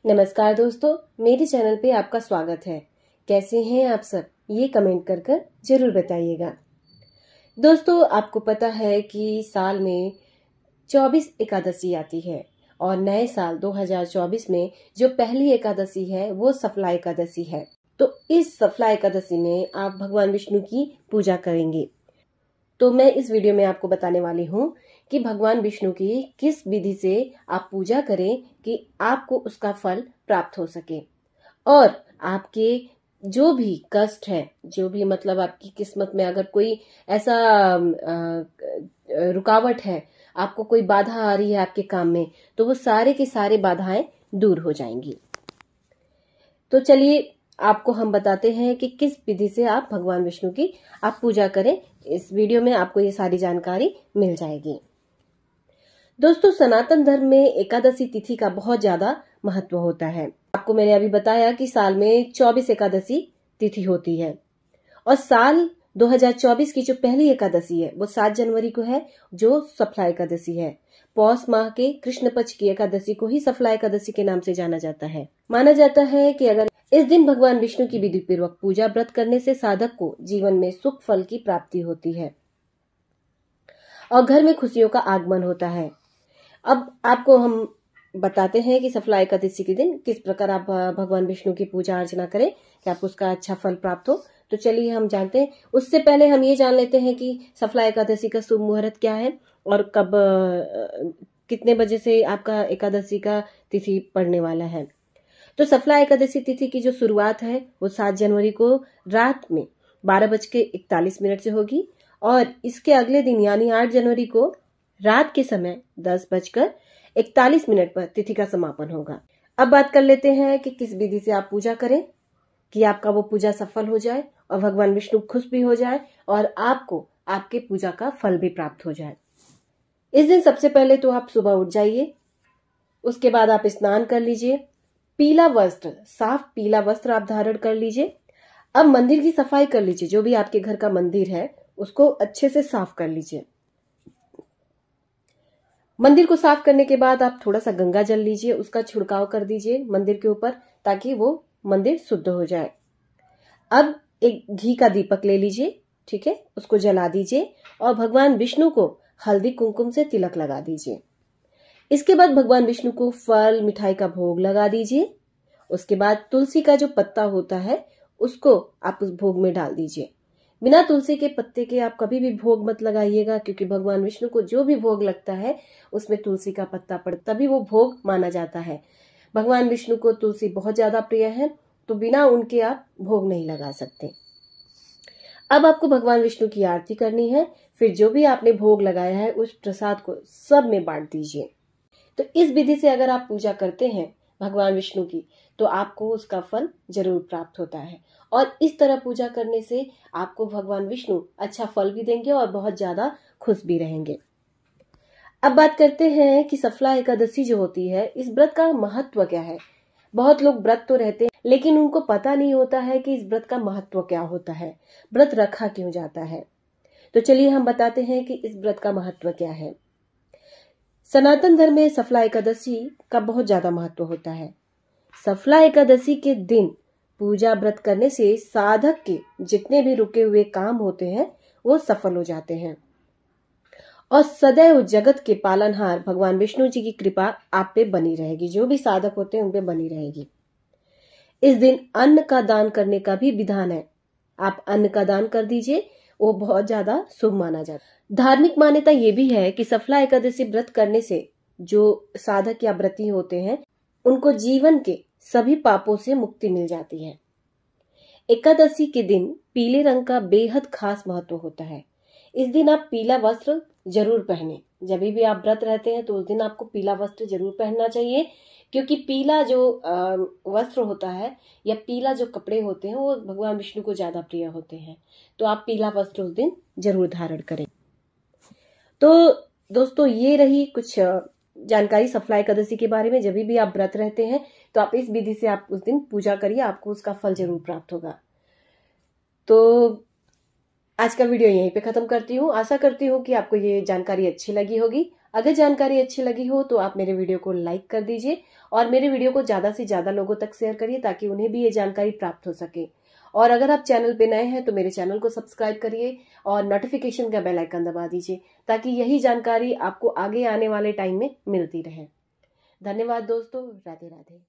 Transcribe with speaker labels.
Speaker 1: नमस्कार दोस्तों, मेरे चैनल पे आपका स्वागत है। कैसे हैं आप सब, ये कमेंट कर जरूर बताइएगा। दोस्तों, आपको पता है कि साल में 24 एकादशी आती है और नए साल 2024 में जो पहली एकादशी है वो सफला एकादशी है। तो इस सफला एकादशी में आप भगवान विष्णु की पूजा करेंगे। तो मैं इस वीडियो में आपको बताने वाली हूँ कि भगवान विष्णु की किस विधि से आप पूजा करें कि आपको उसका फल प्राप्त हो सके और आपके जो भी कष्ट है, जो भी मतलब आपकी किस्मत में अगर कोई ऐसा रुकावट है, आपको कोई बाधा आ रही है आपके काम में, तो वो सारे की सारे बाधाएं दूर हो जाएंगी। तो चलिए आपको हम बताते हैं कि किस विधि से आप भगवान विष्णु की आप पूजा करें। इस वीडियो में आपको ये सारी जानकारी मिल जाएगी। दोस्तों, सनातन धर्म में एकादशी तिथि का बहुत ज्यादा महत्व होता है। आपको मैंने अभी बताया कि साल में 24 एकादशी तिथि होती है और साल 2024 की जो पहली एकादशी है वो 7 जनवरी को है, जो सफला एकादशी है। पौष माह के कृष्ण पक्ष की एकादशी को ही सफला एकादशी के नाम से जाना जाता है। माना जाता है कि अगर इस दिन भगवान विष्णु की विधि पूर्वक पूजा व्रत करने से साधक को जीवन में सुख फल की प्राप्ति होती है और घर में खुशियों का आगमन होता है। अब आपको हम बताते हैं कि सफला एकादशी के दिन किस प्रकार आप भगवान विष्णु की पूजा अर्चना करें कि आपको उसका अच्छा फल प्राप्त हो। तो चलिए हम जानते हैं। उससे पहले हम ये जान लेते हैं कि सफला एकादशी का शुभ मुहूर्त क्या है और कब कितने बजे से आपका एकादशी का तिथि पड़ने वाला है। तो सफला एकादशी तिथि की जो शुरुआत है वो 7 जनवरी को रात में 12:41 से होगी और इसके अगले दिन यानी 8 जनवरी को रात के समय 10:41 पर तिथि का समापन होगा। अब बात कर लेते हैं कि किस विधि से आप पूजा करें कि आपका वो पूजा सफल हो जाए और भगवान विष्णु खुश भी हो जाए और आपको आपके पूजा का फल भी प्राप्त हो जाए। इस दिन सबसे पहले तो आप सुबह उठ जाइए, उसके बाद आप स्नान कर लीजिए, पीला वस्त्र, साफ पीला वस्त्र आप धारण कर लीजिए। अब मंदिर की सफाई कर लीजिए, जो भी आपके घर का मंदिर है उसको अच्छे से साफ कर लीजिए। मंदिर को साफ करने के बाद आप थोड़ा सा गंगा जल लीजिए, उसका छिड़काव कर दीजिए मंदिर के ऊपर ताकि वो मंदिर शुद्ध हो जाए। अब एक घी का दीपक ले लीजिए, ठीक है, उसको जला दीजिए और भगवान विष्णु को हल्दी कुमकुम से तिलक लगा दीजिए। इसके बाद भगवान विष्णु को फल मिठाई का भोग लगा दीजिए। उसके बाद तुलसी का जो पत्ता होता है उसको आप उस भोग में डाल दीजिए। बिना तुलसी के पत्ते के आप कभी भी भोग मत लगाइएगा, क्योंकि भगवान विष्णु को जो भी भोग लगता है उसमें तुलसी का पत्ता पड़ता, तभी वो भोग माना जाता है। भगवान विष्णु को तुलसी बहुत ज्यादा प्रिय है, तो बिना उनके आप भोग नहीं लगा सकते। अब आपको भगवान विष्णु की आरती करनी है, फिर जो भी आपने भोग लगाया है उस प्रसाद को सब में बांट दीजिए। तो इस विधि से अगर आप पूजा करते हैं भगवान विष्णु की तो आपको उसका फल जरूर प्राप्त होता है और इस तरह पूजा करने से आपको भगवान विष्णु अच्छा फल भी देंगे और बहुत ज्यादा खुश भी रहेंगे। अब बात करते हैं कि सफला एकादशी जो होती है, इस व्रत का महत्व क्या है। बहुत लोग व्रत तो रहते हैं लेकिन उनको पता नहीं होता है कि इस व्रत का महत्व क्या होता है, व्रत रखा क्यों जाता है। तो चलिए हम बताते हैं कि इस व्रत का महत्व क्या है। सनातन धर्म में सफला एकादशी का बहुत ज्यादा महत्व होता है। सफला एकादशी के दिन पूजा व्रत करने से साधक के जितने भी रुके हुए काम होते हैं वो सफल हो जाते हैं और सदैव जगत के पालनहार भगवान विष्णु जी की कृपा आप पे बनी रहेगी, जो भी साधक होते हैं उन पे बनी रहेगी। इस दिन अन्न का दान करने का भी विधान है। आप अन्न का दान कर दीजिए, वो बहुत ज्यादा शुभ माना जाता है। धार्मिक मान्यता ये भी है कि सफला एकादशी व्रत करने से जो साधक या व्रती होते हैं उनको जीवन के सभी पापों से मुक्ति मिल जाती है। एकादशी के दिन पीले रंग का बेहद खास महत्व होता है। इस दिन आप पीला वस्त्र जरूर पहने। जब भी आप व्रत रहते हैं तो उस दिन आपको पीला वस्त्र जरूर पहनना चाहिए, क्योंकि पीला जो वस्त्र होता है या पीला जो कपड़े होते हैं वो भगवान विष्णु को ज्यादा प्रिय होते हैं। तो आप पीला वस्त्र उस दिन जरूर धारण करें। तो दोस्तों, ये रही कुछ जानकारी सफला एकादशी के बारे में। जब भी आप व्रत रहते हैं तो आप इस विधि से आप उस दिन पूजा करिए, आपको उसका फल जरूर प्राप्त होगा। तो आज का वीडियो यहीं पे खत्म करती हूँ। आशा करती हूँ कि आपको ये जानकारी अच्छी लगी होगी। अगर जानकारी अच्छी लगी हो तो आप मेरे वीडियो को लाइक कर दीजिए और मेरे वीडियो को ज्यादा से ज्यादा लोगों तक शेयर करिए ताकि उन्हें भी ये जानकारी प्राप्त हो सके। और अगर आप चैनल पे नए हैं तो मेरे चैनल को सब्सक्राइब करिए और नोटिफिकेशन का बेल आइकन दबा दीजिए ताकि यही जानकारी आपको आगे आने वाले टाइम में मिलती रहे। धन्यवाद दोस्तों। राधे राधे।